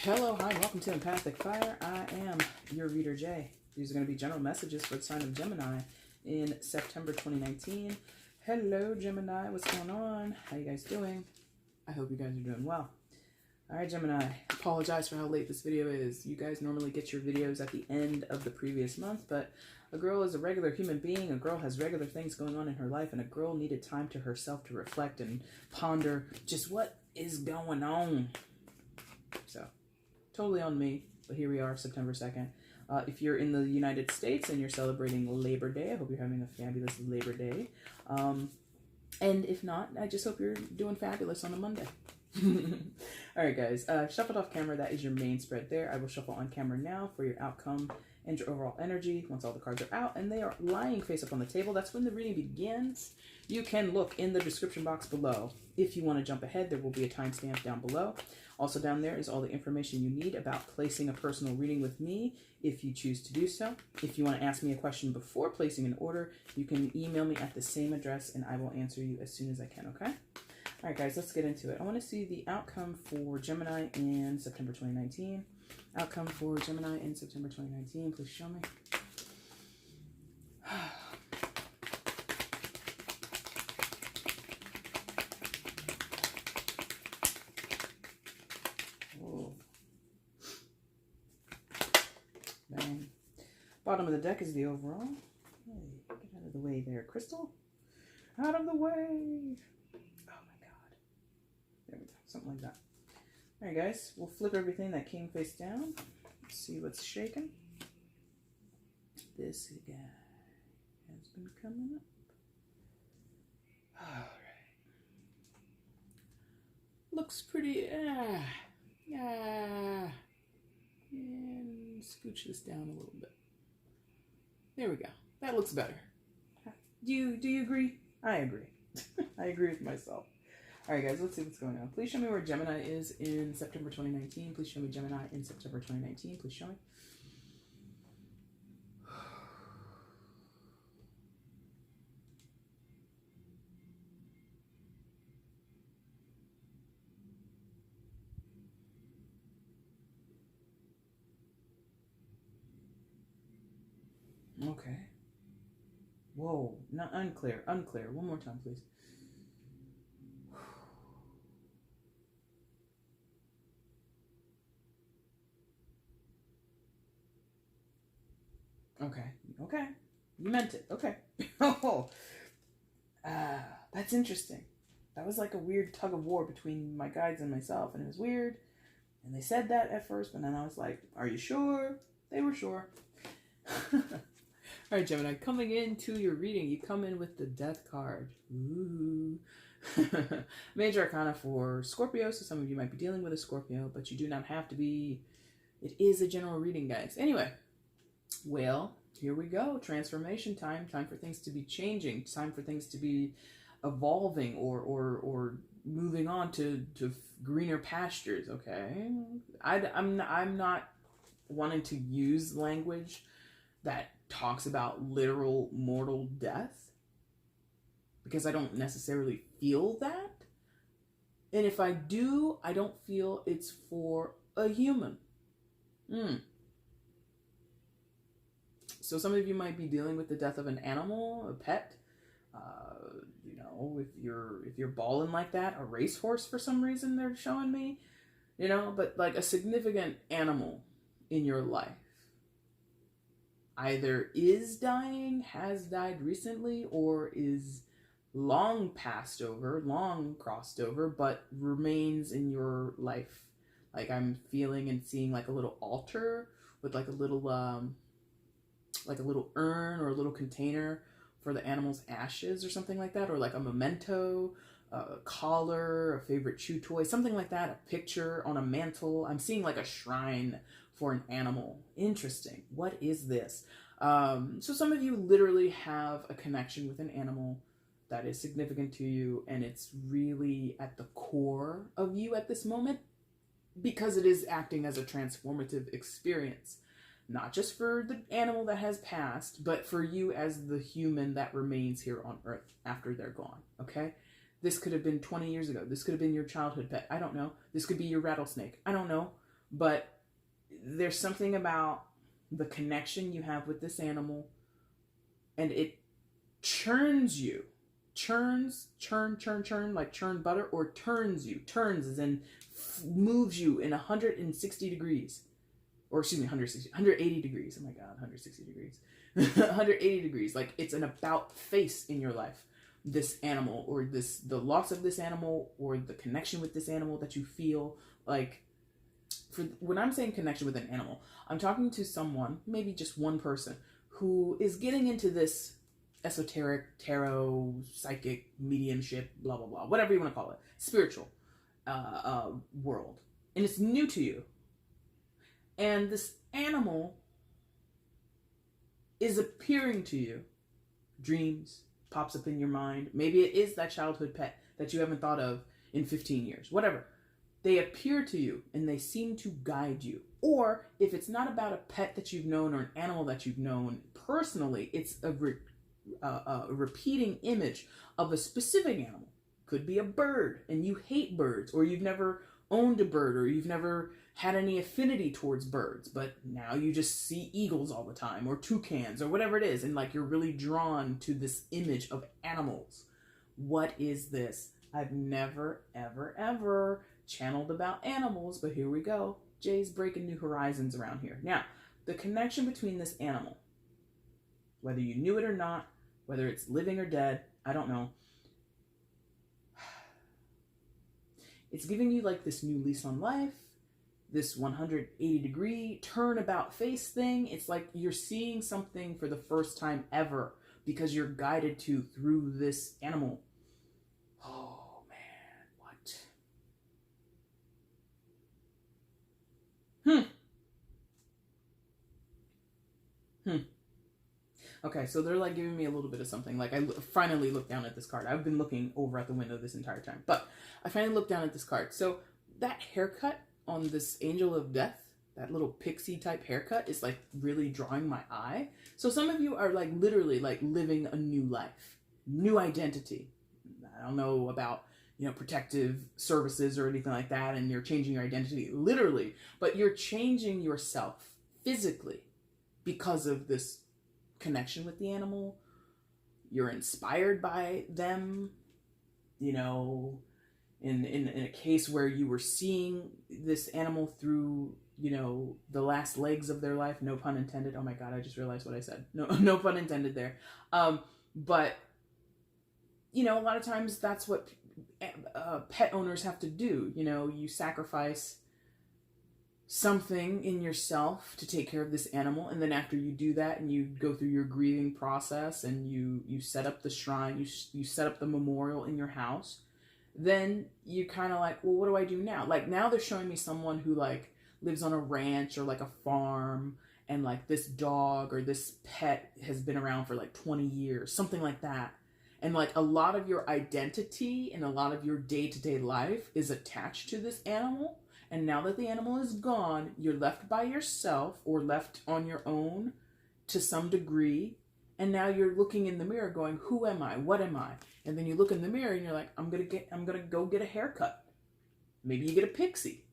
Hello, hi, welcome to EmpathicFire. I am your reader, Jay. These are going to be general messages for the sign of Gemini in September 2019. Hello, Gemini. What's going on? How you guys doing? I hope you guys are doing well. All right, Gemini. Apologize for how late this video is. You guys normally get your videos at the end of the previous month, but a girl is a regular human being. A girl has regular things going on in her life, and a girl needed time to herself to reflect and ponder just what is going on. So, totally on me, but here we are, September 2nd. If you're in the United States and you're celebrating Labor Day, I hope you're having a fabulous Labor Day. And if not, I just hope you're doing fabulous on a Monday. All right, guys, shuffled off camera, that is your main spread there. I will shuffle on camera now for your outcome and your overall energy once all the cards are out and they are lying face up on the table. That's when the reading begins. You can look in the description box below. If you want to jump ahead, there will be a timestamp down below. Also down there is all the information you need about placing a personal reading with me if you choose to do so. If you want to ask me a question before placing an order, you can email me at the same address and I will answer you as soon as I can, okay? All right, guys, let's get into it. I want to see the outcome for Gemini in September 2019. Outcome for Gemini in September 2019. Please show me. Whoa. Bang. Bottom of the deck is the overall. Hey, get out of the way there, Crystal. Out of the way. Something like that. All right, guys, we'll flip everything that king face down. Let's see what's shaking. This guy has been coming up. All right. Looks pretty, and scooch this down a little bit. There we go. That looks better. Do you agree? I agree. I agree with myself. All right, guys, let's see what's going on. Please show me where Gemini is in September 2019. Please show me Gemini in September 2019. Please show me. Okay. Whoa, not unclear. Unclear. One more time, please. Okay, you meant it. Okay. Oh, that's interesting. That was like a weird tug of war between my guides and myself, and it was weird. And they said that at first, but then I was like, "Are you sure?" They were sure. All right, Gemini, coming into your reading, you come in with the Death card. Ooh. Major Arcana for Scorpio, so some of you might be dealing with a Scorpio, but you do not have to be. It is a general reading, guys. Anyway. Well, here we go. Transformation time. Time for things to be changing. Time for things to be evolving or moving on to greener pastures, okay? I'm not wanting to use language that talks about literal mortal death because I don't necessarily feel that. And if I do, I don't feel it's for a human. So some of you might be dealing with the death of an animal, a pet. You know, if you're balling like that, a racehorse for some reason they're showing me. You know, but like a significant animal in your life either is dying, has died recently, or is long passed over, long crossed over, but remains in your life. Like I'm feeling and seeing like a little altar with like a little urn or a little container for the animal's ashes or something like that, or like a memento, a collar, a favorite chew toy, something like that, a picture on a mantle. I'm seeing like a shrine for an animal. Interesting. What is this? So some of you literally have a connection with an animal that is significant to you, and it's really at the core of you at this moment because it is acting as a transformative experience. Not just for the animal that has passed, but for you as the human that remains here on Earth after they're gone, okay? This could have been 20 years ago. This could have been your childhood pet. I don't know. This could be your rattlesnake. I don't know. But there's something about the connection you have with this animal, and it churns you. Churn, like churn butter, or turns you. Turns as in moves you in 160 degrees. Or excuse me, 180 degrees. Oh my God, 160 degrees. 180 degrees. Like it's an about face in your life. This animal, or the loss of this animal, or the connection with this animal that you feel like. When I'm saying connection with an animal, I'm talking to someone, maybe just one person, who is getting into this esoteric, tarot, psychic, mediumship, blah, blah, blah, whatever you want to call it, spiritual world. And it's new to you. And this animal is appearing to you. Dreams, pops up in your mind. Maybe it is that childhood pet that you haven't thought of in 15 years, whatever. They appear to you and they seem to guide you. Or if it's not about a pet that you've known or an animal that you've known personally, it's a repeating image of a specific animal. Could be a bird and you hate birds, or you've never owned a bird, or you've never had any affinity towards birds, but now you just see eagles all the time, or toucans, or whatever it is, and like you're really drawn to this image of animals. What is this? I've never, ever, ever channeled about animals, but here we go. Jay's breaking new horizons around here. Now, the connection between this animal, whether you knew it or not, whether it's living or dead, I don't know. It's giving you like this new lease on life, this 180 degree turnabout face thing. It's like you're seeing something for the first time ever because you're guided to through this animal. Oh man, what? Okay, so they're like giving me a little bit of something. Like I finally looked down at this card. I've been looking over at the window this entire time, but I finally looked down at this card. So that haircut on this angel of death, that little pixie type haircut, is like really drawing my eye. So some of you are like literally like living a new life, new identity. I don't know about, protective services or anything like that, and you're changing your identity literally, but you're changing yourself physically because of this connection with the animal. You're inspired by them, in a case where you were seeing this animal through, the last legs of their life, no pun intended. Oh my God, I just realized what I said. No pun intended there. But a lot of times that's what pet owners have to do. You sacrifice something in yourself to take care of this animal, and then after you do that and you go through your grieving process and you set up the shrine, you set up the memorial in your house, then you kind of like, well, what do I do now? Like now they're showing me someone who like lives on a ranch or like a farm, and like this dog or this pet has been around for like 20 years, something like that. And like a lot of your identity and a lot of your day-to-day life is attached to this animal. And now that the animal is gone, you're left by yourself or left on your own to some degree. And now you're looking in the mirror going, who am I? What am I? And then you look in the mirror and you're like, I'm going to go get a haircut. Maybe you get a pixie.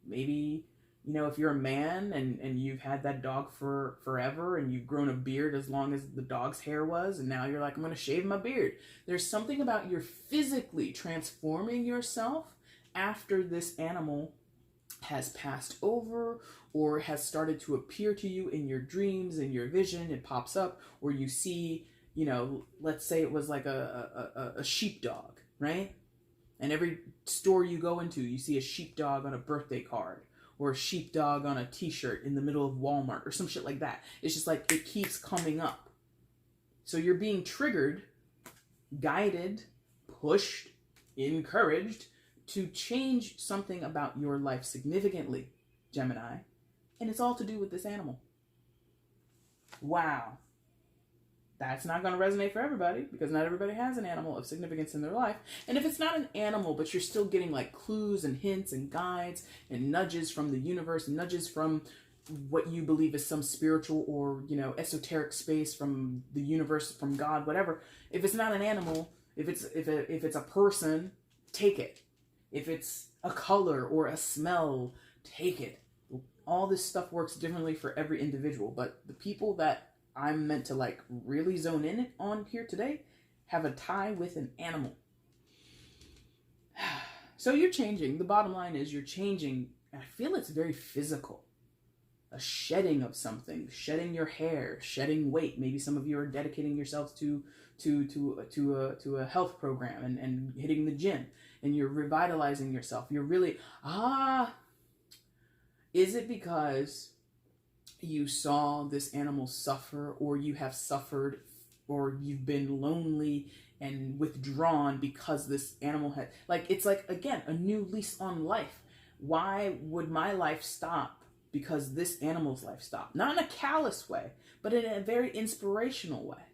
Maybe, if you're a man and you've had that dog for forever and you've grown a beard as long as the dog's hair was, and now you're like, I'm going to shave my beard. There's something about you're physically transforming yourself after this animal has passed over or has started to appear to you in your dreams, in your vision. It pops up, or you see, let's say it was like a sheepdog, right? And every store you go into, you see a sheepdog on a birthday card, or a sheepdog on a t-shirt in the middle of Walmart, or some shit like that. It's just like it keeps coming up. So you're being triggered, guided, pushed, encouraged to change something about your life significantly, Gemini. And it's all to do with this animal. Wow. That's not going to resonate for everybody, because not everybody has an animal of significance in their life. And if it's not an animal, but you're still getting like clues and hints and guides and nudges from the universe, nudges from what you believe is some spiritual or, esoteric space from the universe, from God, whatever. If it's not an animal, if it's a person, take it. If it's a color or a smell, take it. all this stuff works differently for every individual, but the people that I'm meant to like really zone in on here today have a tie with an animal. So you're changing. The bottom line is you're changing. I feel it's very physical. A shedding of something, shedding your hair, shedding weight. Maybe some of you are dedicating yourselves to a health program and hitting the gym, and you're revitalizing yourself. You're really, is it because you saw this animal suffer, or you have suffered, or you've been lonely and withdrawn because this animal had, like, it's like, again, a new lease on life. Why would my life stop because this animal's life stopped? Not in a callous way, but in a very inspirational way.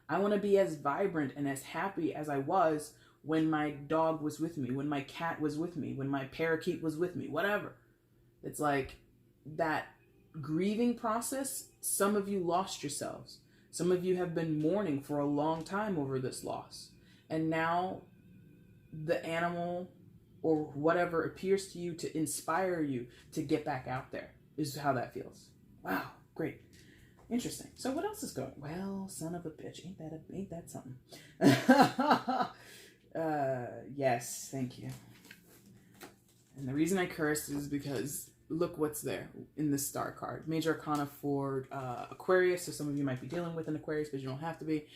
I want to be as vibrant and as happy as I was when my dog was with me, when my cat was with me, when my parakeet was with me, whatever. It's like that grieving process. Some of you lost yourselves. Some of you have been mourning for a long time over this loss. And now the animal or whatever appears to you to inspire you to get back out there, is how that feels. Wow, great. Interesting. So what else is going? Well, son of a bitch, ain't that something? Yes, thank you. And the reason I cursed is because look what's there in this star card. Major Arcana for Aquarius, so some of you might be dealing with an Aquarius, but you don't have to be.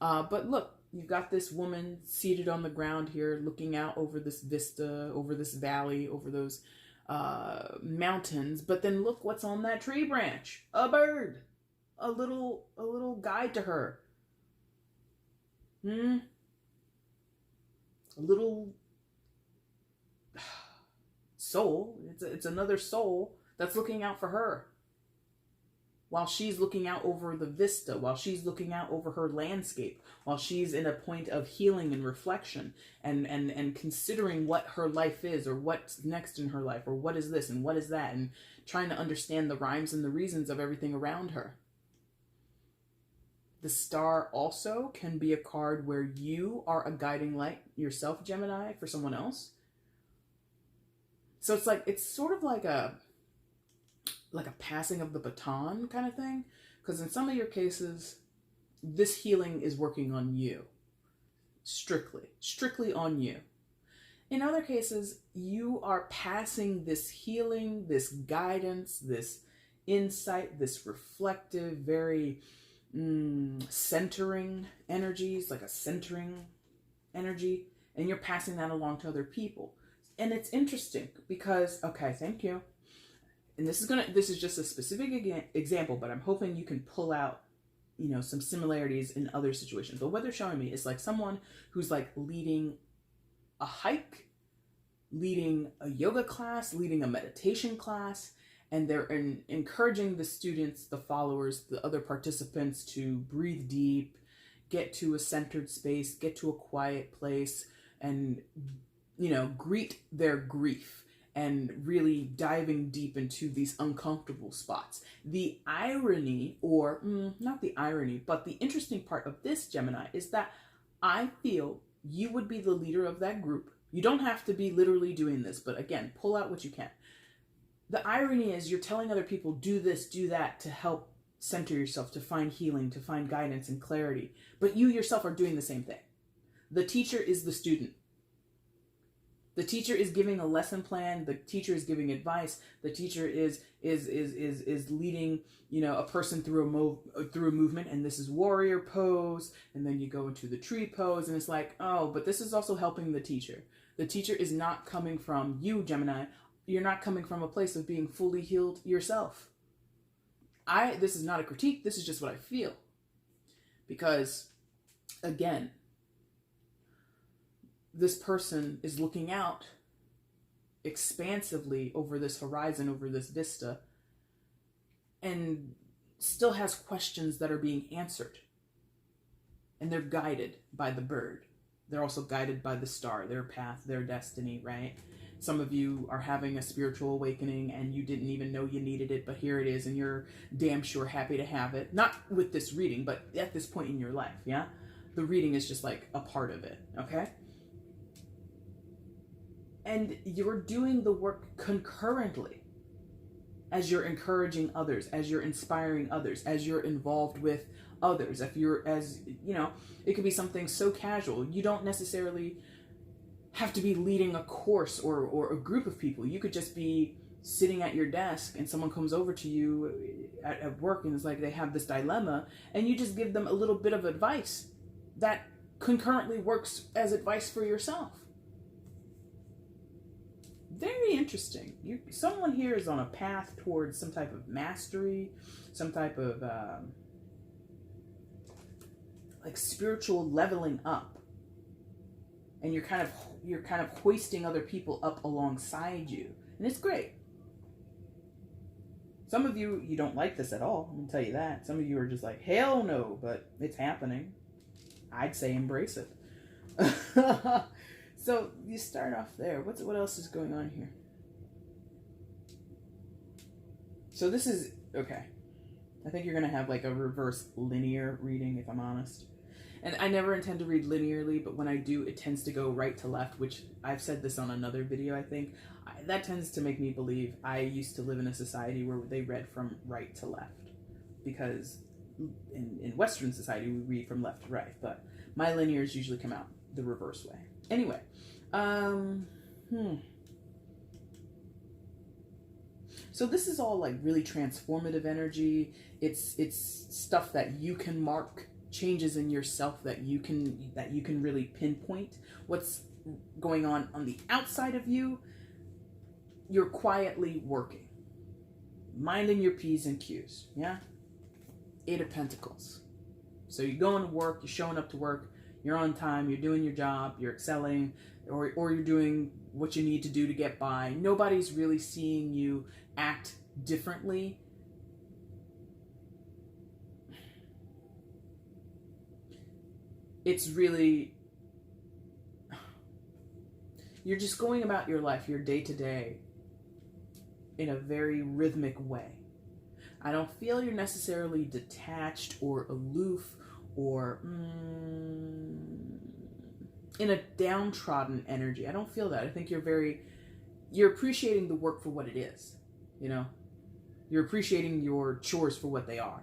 But look, you've got this woman seated on the ground here, looking out over this vista, over this valley, over those mountains. But then look what's on that tree branch. A bird. A little guide to her. A little soul. It's another soul that's looking out for her, while she's looking out over the vista, while she's looking out over her landscape, while she's in a point of healing and reflection and considering what her life is, or what's next in her life, or what is this and what is that, and trying to understand the rhymes and the reasons of everything around her. The star also can be a card where you are a guiding light yourself, Gemini, for someone else. So it's sort of like a passing of the baton kind of thing. Because in some of your cases, this healing is working on you. Strictly on you. In other cases, you are passing this healing, this guidance, this insight, this reflective, very centering energies, like a centering energy, and you're passing that along to other people. And it's interesting because, okay, thank you. And this is just a specific example, but I'm hoping you can pull out, some similarities in other situations. But what they're showing me is like someone who's like leading a hike, leading a yoga class, leading a meditation class, and they're encouraging the students, the followers, the other participants to breathe deep, get to a centered space, get to a quiet place, and, greet their grief, and really diving deep into these uncomfortable spots. The irony, or not the irony, but the interesting part of this, Gemini, is that I feel you would be the leader of that group. You don't have to be literally doing this, but again, pull out what you can. The irony is you're telling other people, do this, do that, to help center yourself, to find healing, to find guidance and clarity. But you yourself are doing the same thing. The teacher is the student. The teacher is giving a lesson plan. The teacher is giving advice. The teacher is leading, a person through a movement. And this is warrior pose. And then you go into the tree pose. And it's like, oh, but this is also helping the teacher. The teacher is not coming from you, Gemini. You're not coming from a place of being fully healed yourself. This is not a critique. This is just what I feel. Because, again, this person is looking out expansively over this horizon, over this vista, and still has questions that are being answered. And they're guided by the bird. They're also guided by the star, their path, their destiny, right? Some of you are having a spiritual awakening and you didn't even know you needed it, but here it is, and you're damn sure happy to have it. Not with this reading, but at this point in your life, yeah? The reading is just like a part of it, okay? And you're doing the work concurrently. as you're encouraging others, as you're inspiring others, as you're involved with others. If you're, as you know, it could be something so casual. You don't necessarily have to be leading a course or a group of people. You could just be sitting at your desk and someone comes over to you at work and it's like they have this dilemma, and you just give them a little bit of advice that concurrently works as advice for yourself. Very interesting. Someone here is on a path towards some type of mastery, some type of like spiritual leveling up, and you're kind of hoisting other people up alongside you, and it's great. Some of you don't like this at all. I'm gonna tell you that. Some of you are just like, hell no, but it's happening. I'd say embrace it. So you start off there. What else is going on here? So this is, okay. I think you're going to have like a reverse linear reading, if I'm honest. And I never intend to read linearly, but when I do, it tends to go right to left, which I've said this on another video, I think. That tends to make me believe I used to live in a society where they read from right to left. Because in Western society, we read from left to right. But my linears usually come out the reverse way. Anyway, so this is all like really transformative energy. It's stuff that you can mark, changes in yourself that you can really pinpoint. What's going on the outside of you, you're quietly working, minding your P's and Q's. Yeah, 8 of Pentacles. So you're going to work, you're showing up to work, you're on time, you're doing your job, you're excelling, or you're doing what you need to do to get by. Nobody's really seeing you act differently. It's really, you're just going about your life, your day to day, in a very rhythmic way. I don't feel you're necessarily detached or aloof or in a downtrodden energy. I don't feel that. I think you're appreciating the work for what it is, you know? You're appreciating your chores for what they are.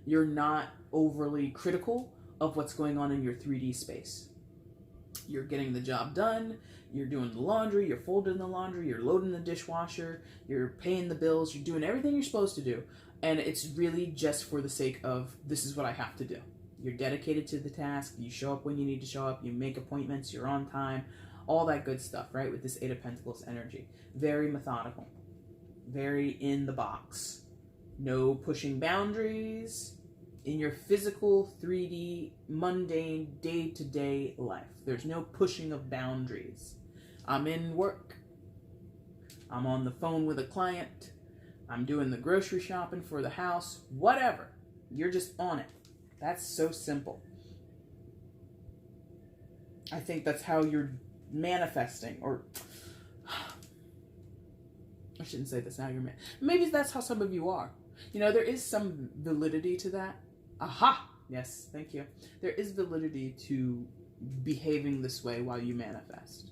You're not overly critical of what's going on in your 3D space. You're getting the job done, you're doing the laundry, you're folding the laundry, you're loading the dishwasher, you're paying the bills, you're doing everything you're supposed to do. And it's really just for the sake of, this is what I have to do. You're dedicated to the task, you show up when you need to show up, you make appointments, you're on time, all that good stuff, right? With this 8 of Pentacles energy. Very methodical, very in the box. No pushing boundaries in your physical, 3D, mundane, day-to-day life. There's no pushing of boundaries. I'm in work. I'm on the phone with a client. I'm doing the grocery shopping for the house. Whatever. You're just on it. That's so simple. I think that's how you're manifesting, or I shouldn't say this now. Maybe that's how some of you are. You know, there is some validity to that. Aha! Yes, thank you. There is validity to behaving this way while you manifest.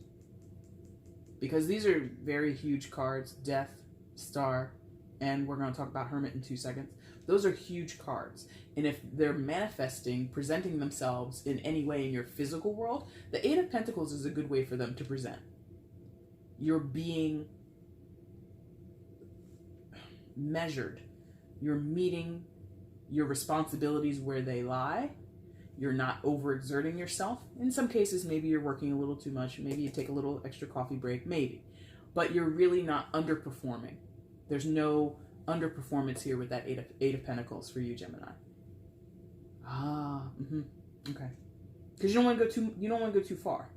Because these are very huge cards. Death, Star, and we're going to talk about Hermit in 2 seconds. Those are huge cards. And if they're manifesting, presenting themselves in any way in your physical world, the 8 of Pentacles is a good way for them to present. You're being measured. You're meeting your responsibilities where they lie. You're not overexerting yourself. In some cases, maybe you're working a little too much. Maybe you take a little extra coffee break. Maybe. But you're really not underperforming. There's no underperformance here with that 8 of Pentacles for you, Gemini. Okay. Because you don't want to go too far.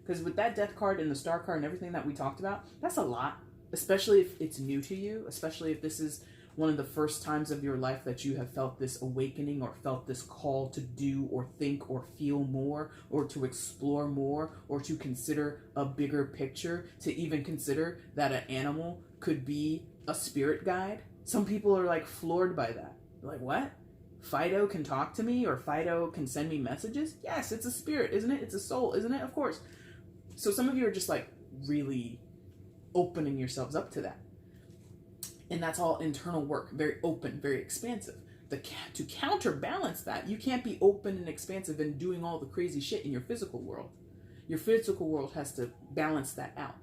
Because with that Death card and the Star card and everything that we talked about, that's a lot. Especially if it's new to you. Especially if this is one of the first times of your life that you have felt this awakening or felt this call to do or think or feel more or to explore more or to consider a bigger picture, to even consider that an animal could be a spirit guide. Some people are like floored by that. They're like, what? Fido can talk to me, or Fido can send me messages? Yes, it's a spirit, isn't it? It's a soul, isn't it? Of course. So some of you are just like really opening yourselves up to that. And that's all internal work, very open, very expansive. To counterbalance that, you can't be open and expansive and doing all the crazy shit in your physical world. Your physical world has to balance that out,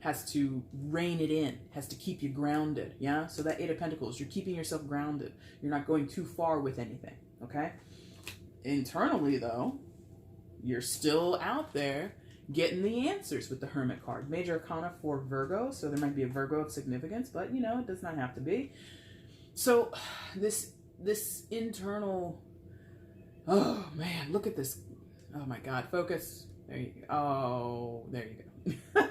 has to rein it in, has to keep you grounded, yeah? So that Eight of Pentacles, you're keeping yourself grounded. You're not going too far with anything, okay? Internally, though, you're still out there getting the answers with the Hermit card. Major Arcana for Virgo, so there might be a Virgo of significance, but, you know, it does not have to be. So this internal, oh, man, look at this. Oh, my God, focus. There you go. Oh, there you go.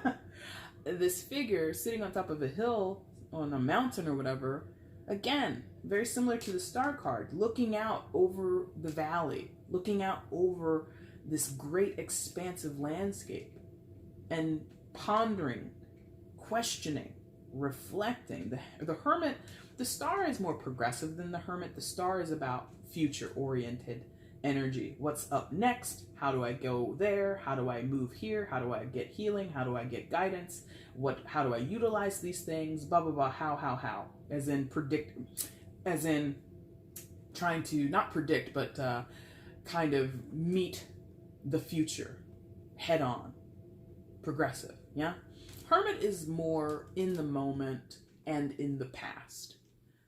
This figure sitting on top of a hill, on a mountain or whatever, again, very similar to the Star card, looking out over the valley, looking out over this great expansive landscape and pondering, questioning, reflecting. The Hermit, the Star is more progressive than the Hermit. The Star is about future-oriented energy. What's up next? How do I go there? How do I move here? How do I get healing? How do I get guidance? How do I utilize these things? Blah, blah, blah. How. As in predict, as in trying to not predict, but kind of meet the future head on. Progressive, yeah? Hermit is more in the moment and in the past.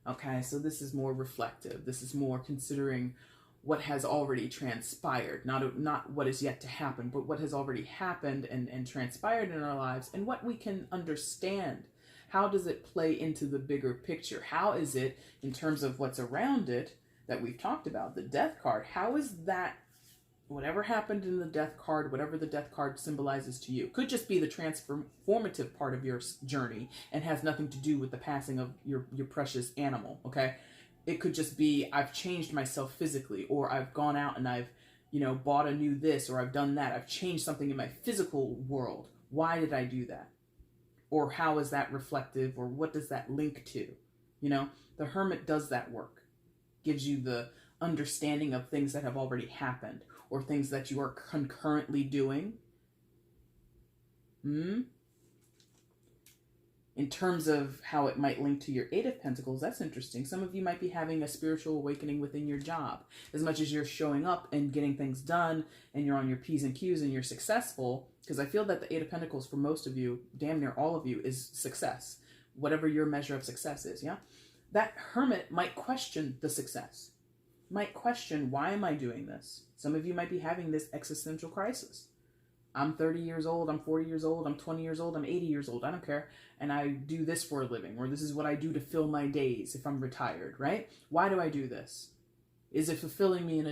Okay, so this is more reflective. This is more considering what has already transpired, not what is yet to happen, but what has already happened and transpired in our lives, and what we can understand. How does it play into the bigger picture? How is it, in terms of what's around it that we've talked about, the Death card, how is that, whatever happened in the Death card, whatever the Death card symbolizes to you, could just be the transformative part of your journey and has nothing to do with the passing of your precious animal, okay? It could just be, I've changed myself physically, or I've gone out and I've, you know, bought a new this, or I've done that. I've changed something in my physical world. Why did I do that? Or how is that reflective, or what does that link to? You know, the Hermit does that work. Gives you the understanding of things that have already happened, or things that you are concurrently doing. In terms of how it might link to your Eight of Pentacles, that's interesting. Some of you might be having a spiritual awakening within your job. As much as you're showing up and getting things done, and you're on your P's and Q's and you're successful, because I feel that the Eight of Pentacles for most of you, damn near all of you, is success. Whatever your measure of success is, yeah? That Hermit might question the success. Might question, why am I doing this? Some of you might be having this existential crisis. I'm 30 years old, I'm 40 years old, I'm 20 years old, I'm 80 years old, I don't care. And I do this for a living, or this is what I do to fill my days if I'm retired, right? Why do I do this? Is it fulfilling me in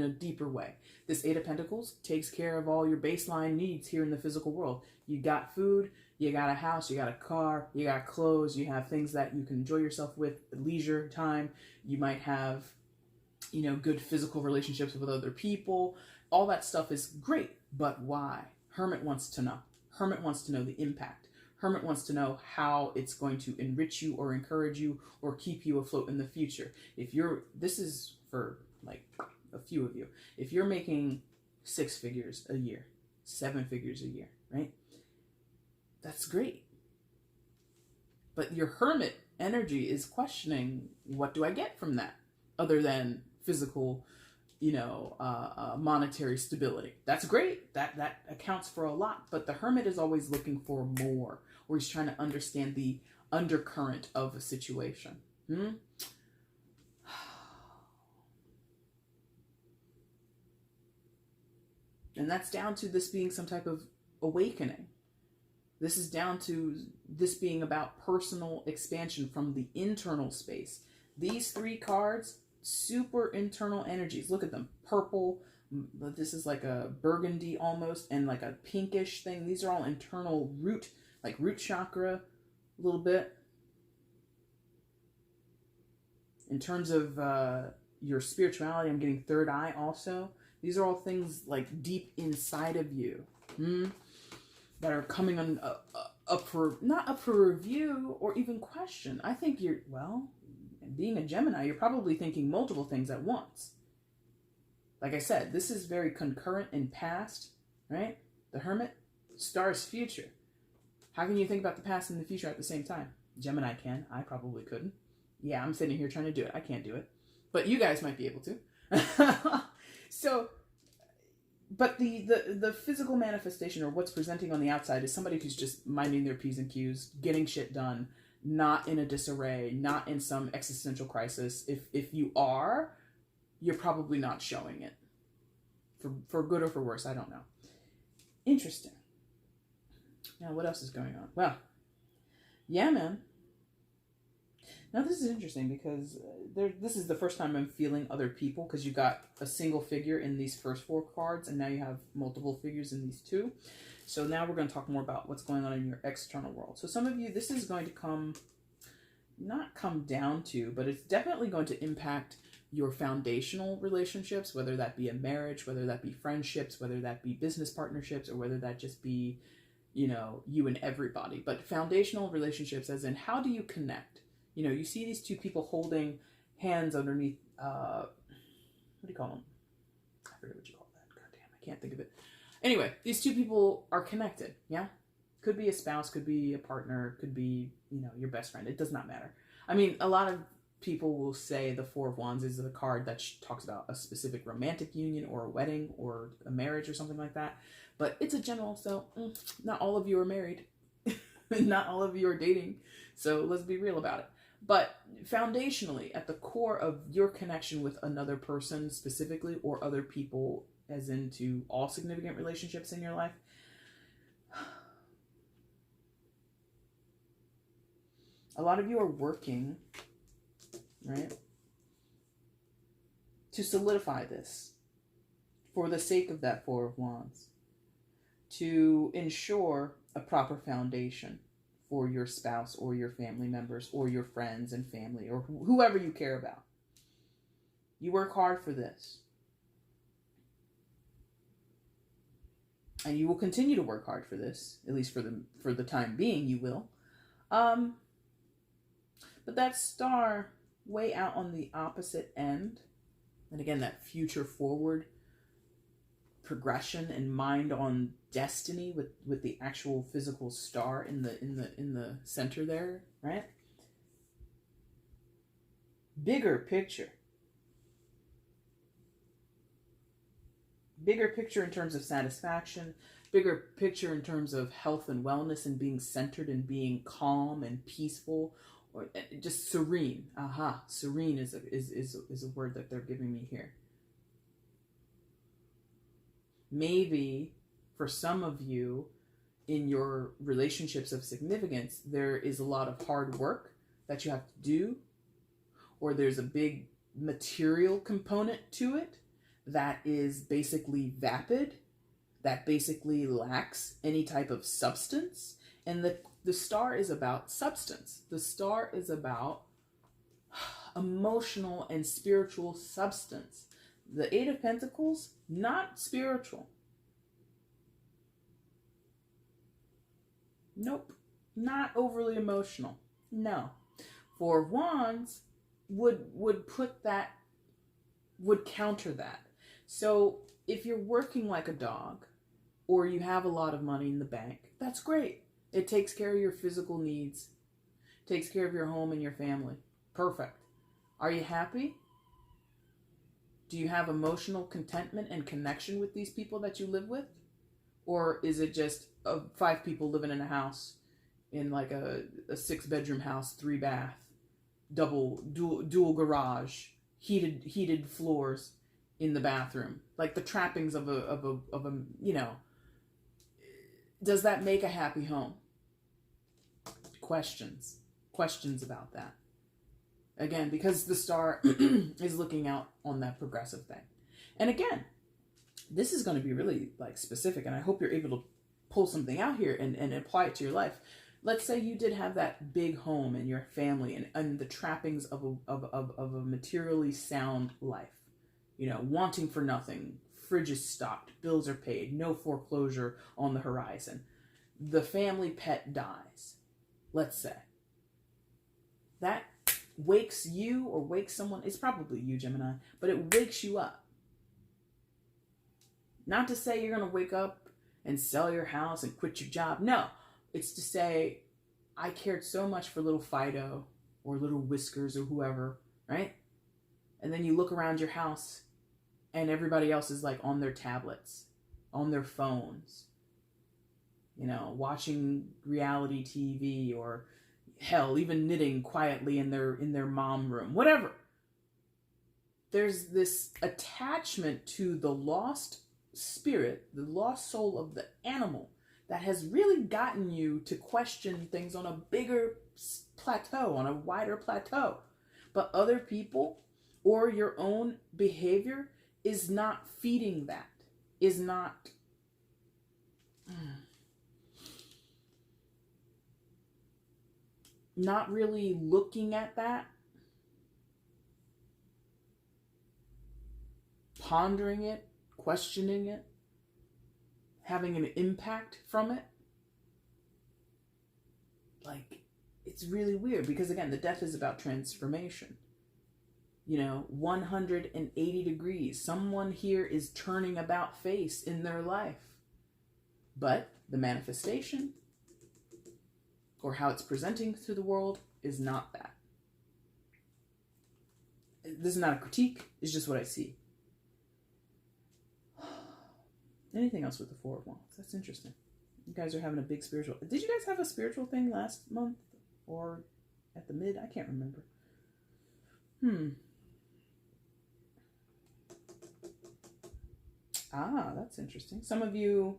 a deeper way? This Eight of Pentacles takes care of all your baseline needs here in the physical world. You got food, you got a house, you got a car, you got clothes, you have things that you can enjoy yourself with, leisure time. You might have, you know, good physical relationships with other people. All that stuff is great, but why? Hermit wants to know. Hermit wants to know the impact. Hermit wants to know how it's going to enrich you or encourage you or keep you afloat in the future. This is for like a few of you. If you're making 6 figures a year, 7 figures a year, right? That's great. But your Hermit energy is questioning, what do I get from that? Other than physical, you know, monetary stability. That's great. That accounts for a lot. But the Hermit is always looking for more, or he's trying to understand the undercurrent of a situation. And that's down to this being some type of awakening. This is down to this being about personal expansion from the internal space. These 3 cards, super internal energies. Look at them. Purple. This is like a burgundy almost, and like a pinkish thing. These are all internal root, like root chakra a little bit. In terms of your spirituality, I'm getting third eye also. These are all things like deep inside of you that are coming on not up for review or even question. I think you're, well, being a Gemini, you're probably thinking multiple things at once. Like I said, this is very concurrent in past, right? The Hermit, Star's future. How can you think about the past and the future at the same time? Gemini can. I probably couldn't. Yeah, I'm sitting here trying to do it. I can't do it. But you guys might be able to. So, but the physical manifestation, or what's presenting on the outside, is somebody who's just minding their P's and Q's, getting shit done, not in a disarray, not in some existential crisis. If you are, you're probably not showing it. For good or for worse, I don't know. Interesting. Now, what else is going on? Well, yeah, man. Now, this is interesting because this is the first time I'm feeling other people, because you got a single figure in these first 4 cards, and now you have multiple figures in these 2. So now we're going to talk more about what's going on in your external world. So some of you, this is going to not come down to, but it's definitely going to impact your foundational relationships, whether that be a marriage, whether that be friendships, whether that be business partnerships, or whether that just be, you and everybody. But foundational relationships, as in, how do you connect? You see these 2 people holding hands underneath, what do you call them? I forget what you call that. God damn, I can't think of it. Anyway, these 2 people are connected, yeah? Could be a spouse, could be a partner, could be, your best friend. It does not matter. I mean, a lot of people will say the 4 of Wands is a card that talks about a specific romantic union or a wedding or a marriage or something like that. But it's a general, so not all of you are married. Not all of you are dating. So let's be real about it. But foundationally, at the core of your connection with another person specifically, or other people, as into all significant relationships in your life, a lot of you are working, right, to solidify this for the sake of that 4 of Wands, to ensure a proper foundation for your spouse or your family members or your friends and family or whoever you care about. You work hard for this. And you will continue to work hard for this, at least for the time being, you will. But that star way out on the opposite end, and again, that future forward progression and mind on destiny with the actual physical star in the center there, right? Bigger picture in terms of satisfaction, bigger picture in terms of health and wellness and being centered and being calm and peaceful, or just serene. Serene is a word that they're giving me here. Maybe for some of you in your relationships of significance, there is a lot of hard work that you have to do, or there's a big material component to it that is basically vapid, that basically lacks any type of substance. And the star is about substance. The star is about emotional and spiritual substance. The 8 of Pentacles, not spiritual. Nope. Not overly emotional. No. 4 of Wands would put that, would counter that. So if you're working like a dog, or you have a lot of money in the bank, that's great. It takes care of your physical needs, takes care of your home and your family. Perfect. Are you happy? Do you have emotional contentment and connection with these people that you live with? Or is it just 5 people living in a house, in like a 6-bedroom house, 3-bath, dual garage, heated floors in the bathroom, like the trappings of a does that make a happy home? Questions about that. Again, because the star is looking out on that progressive thing. And again, this is going to be really like specific, and I hope you're able to pull something out here and apply it to your life. Let's say you did have that big home and your family and the trappings of a materially sound life. Wanting for nothing, fridge is stocked, bills are paid, no foreclosure on the horizon. The family pet dies, let's say. That wakes you or wakes someone, it's probably you, Gemini, but it wakes you up. Not to say you're going to wake up and sell your house and quit your job. No, it's to say I cared so much for little Fido or little Whiskers or whoever, right? And then you look around your house and everybody else is like on their tablets, on their phones, you know, watching reality TV, or hell, even knitting quietly in their mom room, whatever. There's this attachment to the lost spirit, the lost soul of the animal, that has really gotten you to question things on a bigger plateau, on a wider plateau. But other people or your own behavior is not feeding that, is not not really looking at that, pondering it, questioning it, having an impact from it. Like, it's really weird because, again, the death is about transformation. You know, 180 degrees. Someone here is turning about face in their life. But the manifestation, or how it's presenting to the world, is not that. This is not a critique. It's just what I see. Anything else with the Four of Wands? That's interesting. You guys are having a big spiritual... Did you guys have a spiritual thing last month? Or at the mid? I can't remember. Ah, that's interesting. Some of you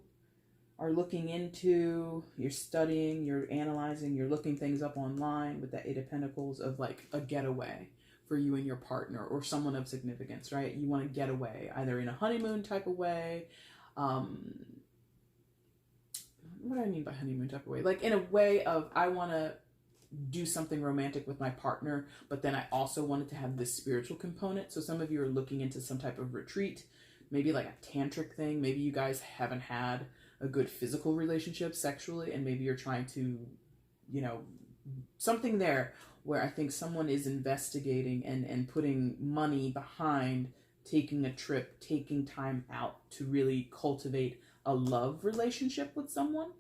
are looking into, you're studying, you're analyzing, you're looking things up online with the Eight of Pentacles of like a getaway for you and your partner or someone of significance, right? You want to get away, either in a honeymoon type of way. What do I mean by honeymoon type of way? Like in a way of, I want to do something romantic with my partner, but then I also wanted to have this spiritual component. So some of you are looking into some type of retreat, maybe like a tantric thing. Maybe you guys haven't had a good physical relationship sexually, and maybe you're trying to, you know, something there where I think someone is investigating and putting money behind taking a trip, taking time out to really cultivate a love relationship with someone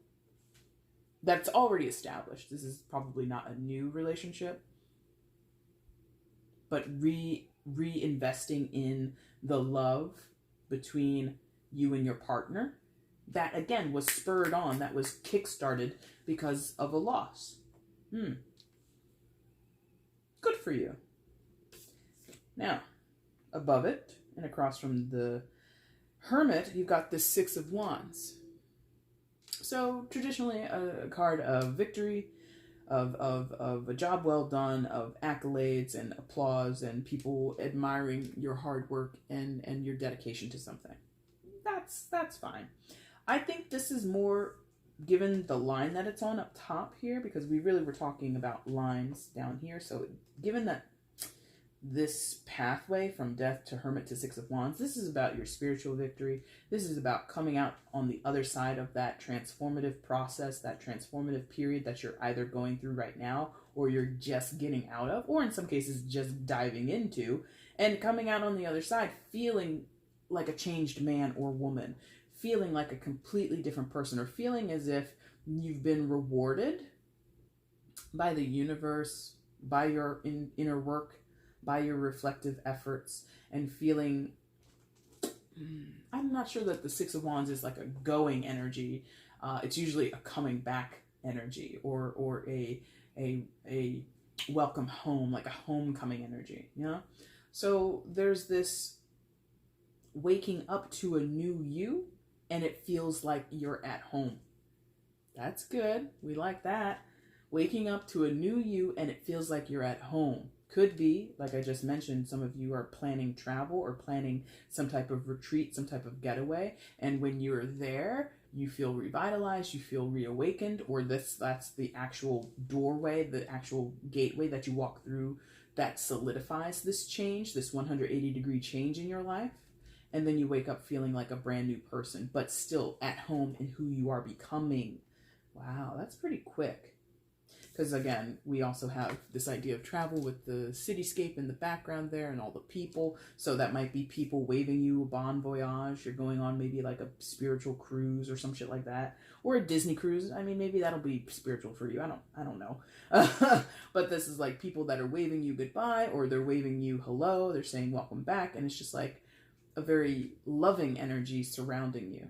that's already established. This is probably not a new relationship, but reinvesting in the love between you and your partner that, again, was spurred on, that was kickstarted because of a loss. Good for you. Now, above it and across from the Hermit, you've got the Six of Wands. So traditionally a card of victory, of a job well done, of accolades and applause and people admiring your hard work and your dedication to something. That's fine. I think this is more, given the line that it's on up top here, because we really were talking about lines down here. So given that this pathway from Death to Hermit to Six of Wands, this is about your spiritual victory. This is about coming out on the other side of that transformative process, that transformative period that you're either going through right now, or you're just getting out of, or in some cases just diving into, and coming out on the other side feeling like a changed man or woman, feeling like a completely different person, or feeling as if you've been rewarded by the universe, by your inner work, by your reflective efforts, and feeling, I'm not sure that the Six of Wands is like a going energy. It's usually a coming back energy, or a welcome home, like a homecoming energy, you know? So there's this waking up to a new you, and it feels like you're at home. That's good. We like that. Waking up to a new you, and it feels like you're at home. Could be, like I just mentioned, some of you are planning travel or planning some type of retreat, some type of getaway. And when you're there, you feel revitalized, you feel reawakened, or that's the actual doorway, the actual gateway that you walk through that solidifies this change, this 180-degree change in your life. And then you wake up feeling like a brand new person, but still at home in who you are becoming. Wow, that's pretty quick. Because again, we also have this idea of travel with the cityscape in the background there and all the people. So that might be people waving you a bon voyage. You're going on maybe like a spiritual cruise or some shit like that. Or a Disney cruise. I mean, maybe that'll be spiritual for you. I don't know. But this is like people that are waving you goodbye, or they're waving you hello. They're saying welcome back. And it's just like a very loving energy surrounding you.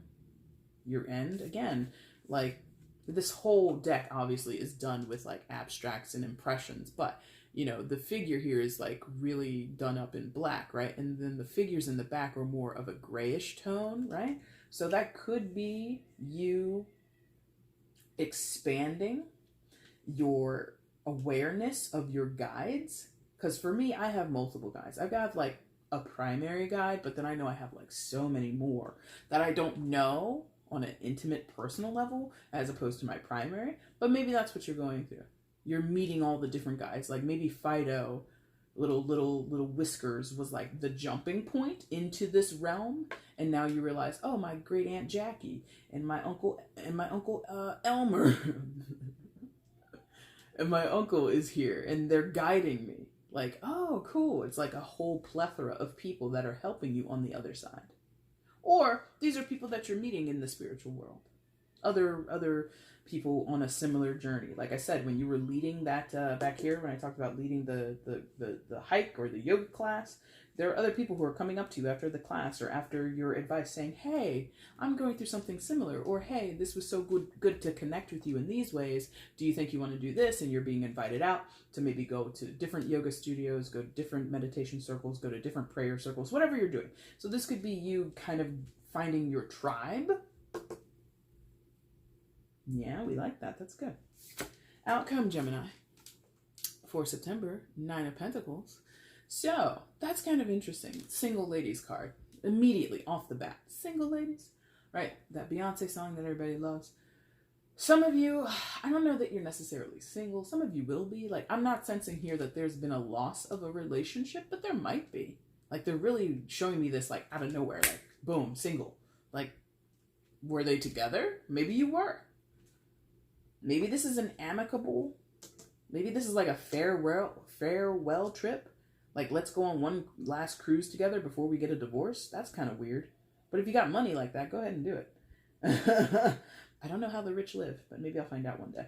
Your end, again, like this whole deck obviously is done with like abstracts and impressions, but you know, the figure here is like really done up in black, right? And then the figures in the back are more of a grayish tone, right? So that could be you expanding your awareness of your guides. Because for me, I have multiple guides. I've got like a primary guide, but then I know I have like so many more that I don't know on an intimate personal level as opposed to my primary. But maybe that's what you're going through. You're meeting all the different guides. Like maybe Fido, little Whiskers, was like the jumping point into this realm, and now you realize, oh, my great aunt Jackie and my uncle Elmer and my uncle is here and they're guiding me. Like, oh, cool. It's like a whole plethora of people that are helping you on the other side. Or these are people that you're meeting in the spiritual world. Other people on a similar journey. Like I said, when you were leading that back here, when I talked about leading the hike or the yoga class, there are other people who are coming up to you after the class or after your advice saying, hey, I'm going through something similar. Or, hey, this was so good to connect with you in these ways. Do you think you want to do this? And you're being invited out to maybe go to different yoga studios, go to different meditation circles, go to different prayer circles, whatever you're doing. So this could be you kind of finding your tribe. Yeah, we like that. That's good. Outcome, Gemini. For September, 9 of Pentacles. So, that's kind of interesting. Single ladies card. Immediately, off the bat. Single ladies. Right? That Beyonce song that everybody loves. Some of you, I don't know that you're necessarily single. Some of you will be. Like, I'm not sensing here that there's been a loss of a relationship, but there might be. Like, they're really showing me this, like, out of nowhere. Like, boom, single. Like, were they together? Maybe you were. Maybe this is an amicable, maybe this is like a farewell trip. Like, let's go on one last cruise together before we get a divorce. That's kind of weird. But if you got money like that, go ahead and do it. I don't know how the rich live, but maybe I'll find out one day.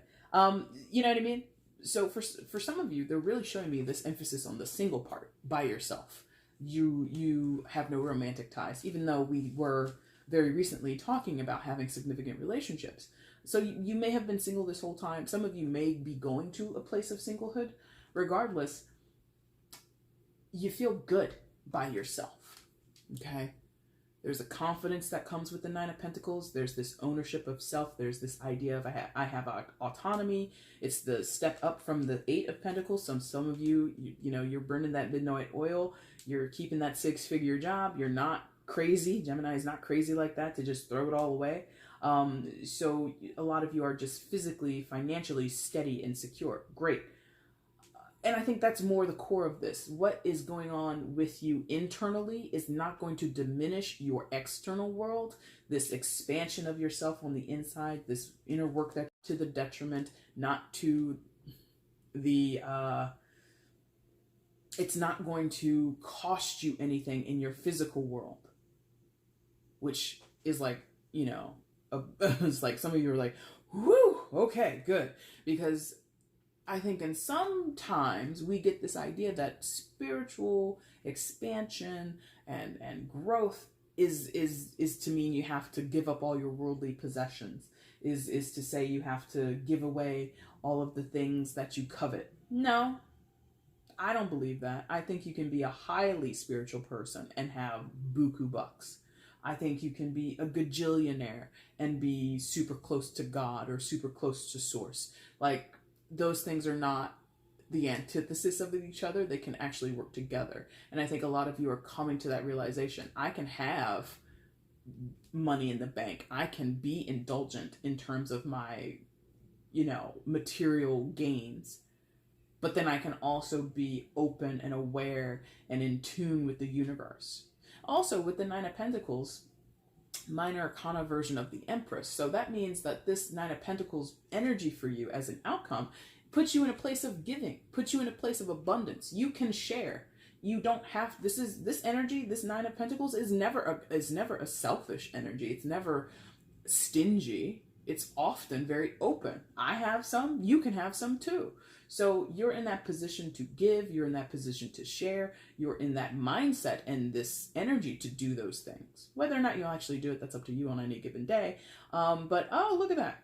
You know what I mean? So for some of you, they're really showing me this emphasis on the single part by yourself. You have no romantic ties, even though we were very recently talking about having significant relationships. So you may have been single this whole time. Some of you may be going to a place of singlehood. Regardless, you feel good by yourself, okay? There's a confidence that comes with the 9 of Pentacles. There's this ownership of self. There's this idea of I have autonomy. It's the step up from the 8 of Pentacles. Some of you, you know, you're burning that midnight oil. You're keeping that 6-figure job. You're not crazy. Gemini is not crazy like that to just throw it all away. So a lot of you are just physically, financially steady and secure. Great. And I think that's more the core of this. What is going on with you internally is not going to diminish your external world. This expansion of yourself on the inside, this inner work that to the detriment, not to the, it's not going to cost you anything in your physical world, which is like, you know, it's like some of you are like, whoo, okay, good. Because I think in sometimes we get this idea that spiritual expansion and growth is to mean you have to give up all your worldly possessions, is to say you have to give away all of the things that you covet. No, I don't believe that. I think you can be a highly spiritual person and have buku bucks. I think you can be a gajillionaire and be super close to God or super close to source. Like, those things are not the antithesis of each other. They can actually work together. And I think a lot of you are coming to that realization. I can have money in the bank. I can be indulgent in terms of my, you know, material gains. But then I can also be open and aware and in tune with the universe. Also, with the 9 of Pentacles, minor arcana version of the Empress. So that means that this 9 of Pentacles energy for you as an outcome Put you in a place of giving, put you in a place of abundance. You can share. You don't have, this energy, this Nine of Pentacles is never a selfish energy. It's never stingy. It's often very open. I have some, you can have some too. So you're in that position to give, you're in that position to share, you're in that mindset and this energy to do those things. Whether or not you'll actually do it, that's up to you on any given day. But oh, look at that.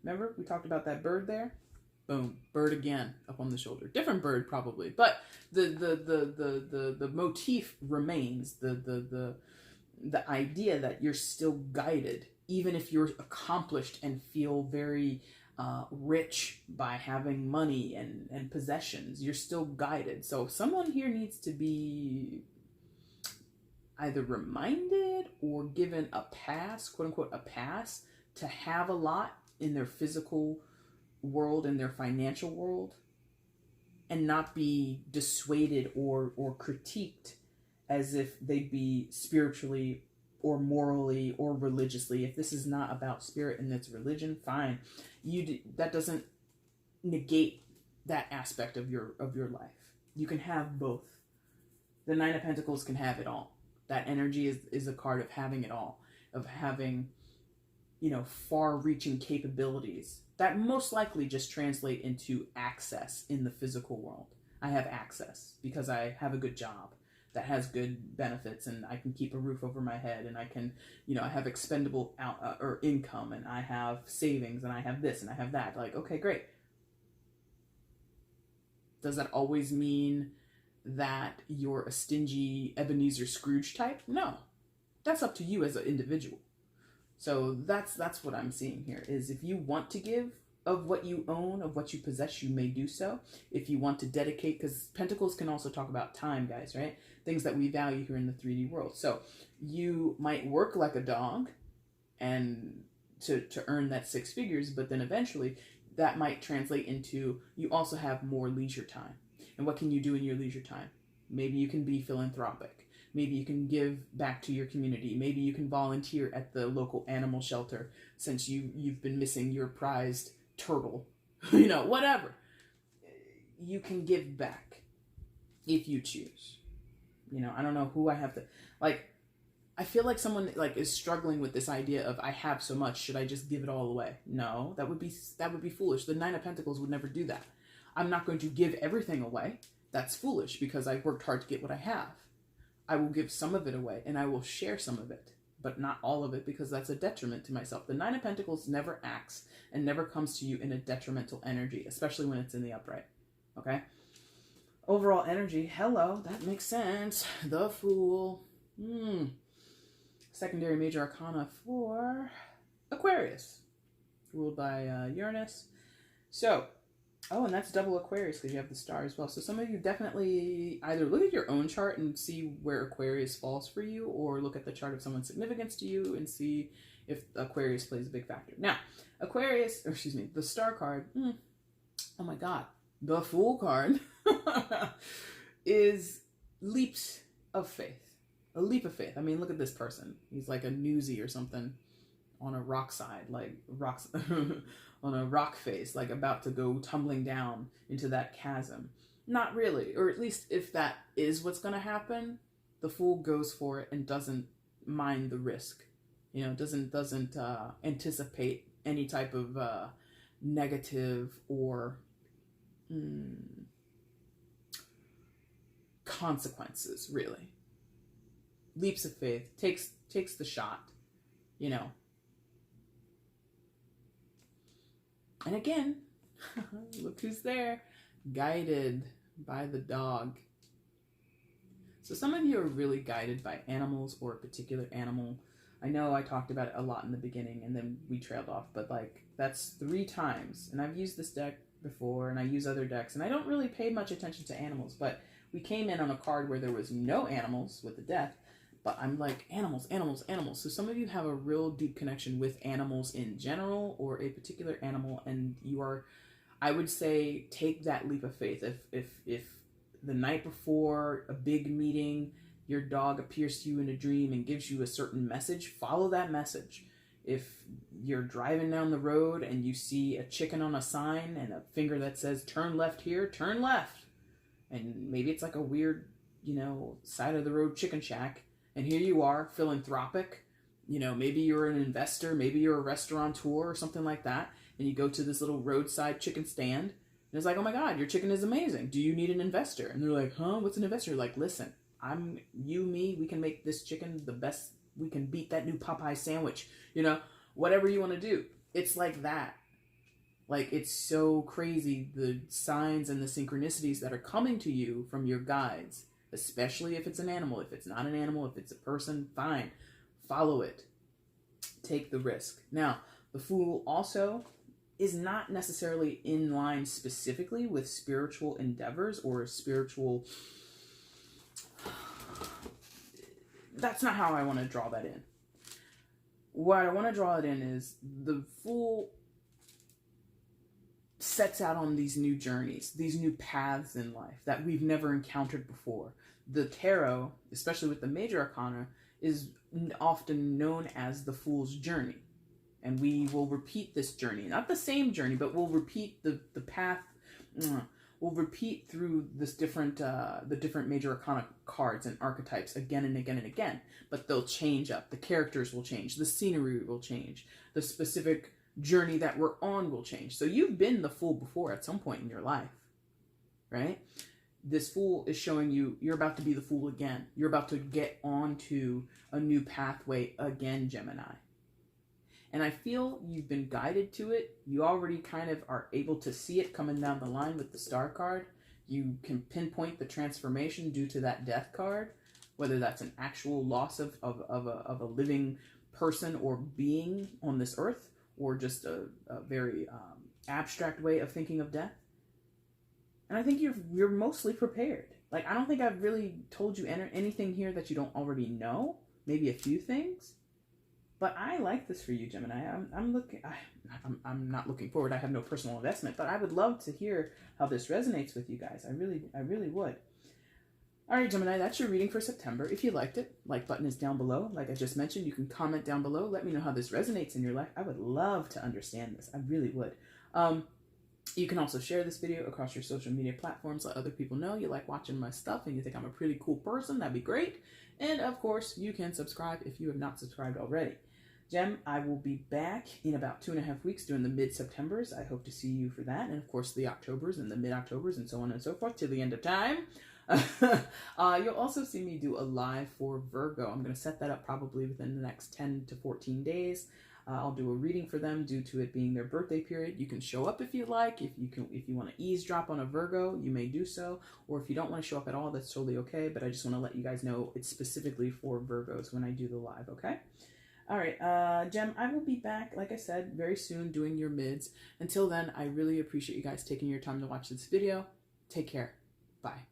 Remember we talked about that bird there? Boom, bird again up on the shoulder. Different bird probably, but the motif remains. The idea that you're still guided, even if you're accomplished and feel very rich by having money and possessions, you're still guided. So someone here needs to be either reminded or given a pass, quote unquote, a pass to have a lot in their physical world and their financial world, and not be dissuaded or critiqued as if they'd be spiritually or morally or religiously. If this is not about spirit and it's religion, fine. That doesn't negate that aspect of your life. You can have both. The Nine of Pentacles can have it all. That energy is a card of having it all, of having, far-reaching capabilities that most likely just translate into access in the physical world. I have access because I have a good job that has good benefits, and I can keep a roof over my head, and I can, I have expendable or income, and I have savings, and I have this, and I have that. Like, okay, great. Does that always mean that you're a stingy Ebenezer Scrooge type? No, that's up to you as an individual. So that's what I'm seeing here, is if you want to give of what you own, of what you possess, you may do so. If you want to dedicate, because Pentacles can also talk about time, guys, right? Things that we value here in the 3D world. So you might work like a dog and to earn that 6 figures, but then eventually that might translate into you also have more leisure time. And what can you do in your leisure time? Maybe you can be philanthropic. Maybe you can give back to your community. Maybe you can volunteer at the local animal shelter since you've been missing your prized turtle. Whatever. You can give back if you choose. I don't know who I have to, I feel like someone is struggling with this idea of I have so much, should I just give it all away? No, that would be foolish. The Nine of Pentacles would never do that. I'm not going to give everything away. That's foolish because I worked hard to get what I have. I will give some of it away and I will share some of it, but not all of it, because that's a detriment to myself. The Nine of Pentacles never acts and never comes to you in a detrimental energy, especially when it's in the upright. Okay? Overall energy, hello, that makes sense. The Fool. Secondary major arcana for Aquarius, ruled by Uranus. So, oh, and that's double Aquarius because you have the star as well. So some of you definitely either look at your own chart and see where Aquarius falls for you, or look at the chart of someone's significance to you and see if Aquarius plays a big factor. Now, Aquarius, or excuse me, the star card, oh my God, the Fool card is leaps of faith. A leap of faith. I mean, look at this person. He's like a newsie or something on a rock side, like rocks on a rock face, like about to go tumbling down into that chasm. Not really, or at least if that is what's going to happen, the Fool goes for it and doesn't mind the risk. Doesn't anticipate any type of negative or consequences, really. Leaps of faith, takes the shot, And again, look who's there, guided by the dog. So some of you are really guided by animals or a particular animal. I know I talked about it a lot in the beginning and then we trailed off, but that's 3 times. And I've used this deck before and I use other decks and I don't really pay much attention to animals, but we came in on a card where there was no animals with the death, but I'm like, animals, animals, animals. So some of you have a real deep connection with animals in general or a particular animal, and you are, I would say, take that leap of faith. If the night before a big meeting, your dog appears to you in a dream and gives you a certain message, follow that message. If you're driving down the road and you see a chicken on a sign and a finger that says turn left here, turn left. And maybe it's like a weird, you know, side of the road chicken shack. And here you are, philanthropic. You know, maybe you're an investor, maybe you're a restaurateur or something like that. And you go to this little roadside chicken stand. And it's like, oh my God, your chicken is amazing. Do you need an investor? And they're like, huh, what's an investor? You're like, listen, me, we can make this chicken the best. We can beat that new Popeye sandwich. You know, whatever you want to do. It's like that. Like, it's so crazy, the signs and the synchronicities that are coming to you from your guides, especially if it's an animal. If it's not an animal, if it's a person, fine. Follow it. Take the risk. Now, the Fool also is not necessarily in line specifically with spiritual endeavors or spiritual... That's not how I want to draw that in. What I want to draw it in is the Fool sets out on these new journeys, these new paths in life that we've never encountered before. The tarot, especially with the major arcana, is often known as the Fool's journey. And we will repeat this journey. Not the same journey, but we'll repeat the path. We'll repeat through this the different major arcana cards and archetypes again and again and again. But they'll change up. The characters will change. The scenery will change. The specific journey that we're on will change. So you've been the Fool before at some point in your life, right? This Fool is showing you you're about to be the Fool again. You're about to get onto a new pathway again, Gemini. And I feel you've been guided to it. You already kind of are able to see it coming down the line with the Star card. You can pinpoint the transformation due to that Death card, whether that's an actual loss of a living person or being on this earth, or just a very abstract way of thinking of death. And I think you're mostly prepared. Like, I don't think I've really told you anything here that you don't already know. Maybe a few things. But I like this for you, Gemini. I'm not looking forward. I have no personal investment, but I would love to hear how this resonates with you guys. I really would. All right, Gemini, that's your reading for September. If you liked it, like button is down below. Like I just mentioned, you can comment down below. Let me know how this resonates in your life. I would love to understand this. I really would. You can also share this video across your social media platforms. Let other people know you like watching my stuff and you think I'm a pretty cool person. That'd be great. And of course, you can subscribe if you have not subscribed already. Gem, I will be back in about 2.5 weeks doing the mid-Septembers. I hope to see you for that. And of course, the Octobers and the mid-Octobers and so on and so forth till the end of time. You'll also see me do a live for Virgo. I'm going to set that up probably within the next 10 to 14 days. I'll do a reading for them due to it being their birthday period. You can show up if you like. If you want to eavesdrop on a Virgo, you may do so. Or if you don't want to show up at all, that's totally okay. But I just want to let you guys know it's specifically for Virgos when I do the live, okay? All right, Gem, I will be back, like I said, very soon doing your mids. Until then, I really appreciate you guys taking your time to watch this video. Take care. Bye.